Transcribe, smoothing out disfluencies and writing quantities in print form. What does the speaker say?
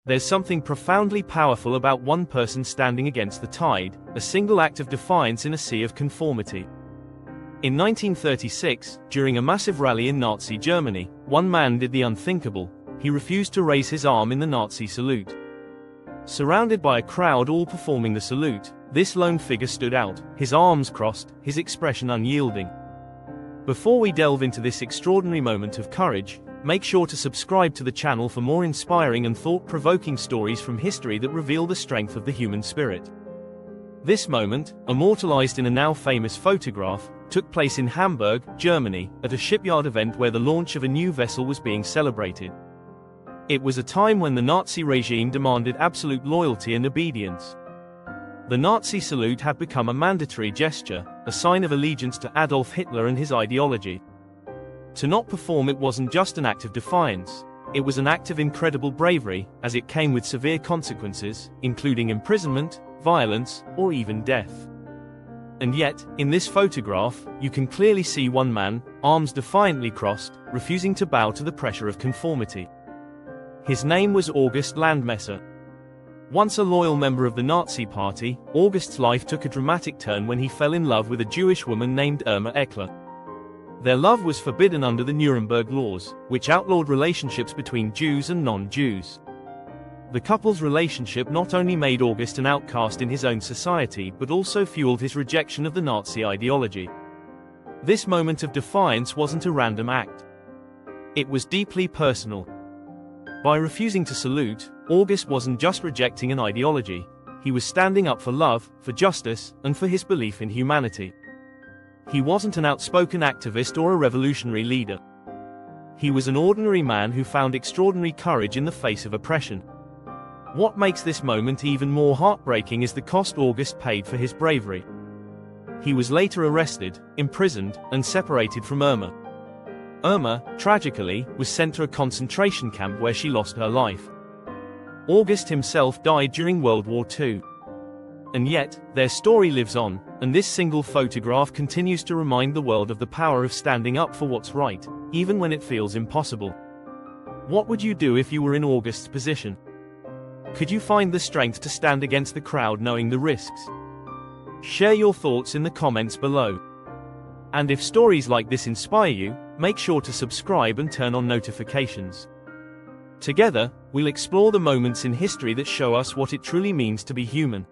There's something profoundly powerful about one person standing against the tide, a single act of defiance in a sea of conformity. In 1936, during a massive rally in Nazi Germany, one man did the unthinkable. He refused to raise his arm in the Nazi salute. Surrounded by a crowd all performing the salute, this lone figure stood out, his arms crossed, his expression unyielding. Before we delve into this extraordinary moment of courage, make sure to subscribe to the channel for more inspiring and thought-provoking stories from history that reveal the strength of the human spirit. This moment, immortalized in a now famous photograph, took place in Hamburg, Germany, at a shipyard event where the launch of a new vessel was being celebrated. It was a time when the Nazi regime demanded absolute loyalty and obedience. The Nazi salute had become a mandatory gesture, a sign of allegiance to Adolf Hitler and his ideology. To not perform it wasn't just an act of defiance, it was an act of incredible bravery, as it came with severe consequences, including imprisonment, violence, or even death. And yet, in this photograph, you can clearly see one man, arms defiantly crossed, refusing to bow to the pressure of conformity. His name was August Landmesser. Once a loyal member of the Nazi Party, August's life took a dramatic turn when he fell in love with a Jewish woman named Irma Eckler. Their love was forbidden under the Nuremberg laws, which outlawed relationships between Jews and non-Jews. The couple's relationship not only made August an outcast in his own society but also fueled his rejection of the Nazi ideology. This moment of defiance wasn't a random act. It was deeply personal. By refusing to salute, August wasn't just rejecting an ideology, he was standing up for love, for justice, and for his belief in humanity. He wasn't an outspoken activist or a revolutionary leader. He was an ordinary man who found extraordinary courage in the face of oppression. What makes this moment even more heartbreaking is the cost August paid for his bravery. He was later arrested, imprisoned, and separated from Irma. Irma, tragically, was sent to a concentration camp where she lost her life. August himself died during World War II. And yet, their story lives on, and this single photograph continues to remind the world of the power of standing up for what's right, even when it feels impossible. What would you do if you were in August's position? Could you find the strength to stand against the crowd knowing the risks? Share your thoughts in the comments below. And if stories like this inspire you, make sure to subscribe and turn on notifications. Together, we'll explore the moments in history that show us what it truly means to be human.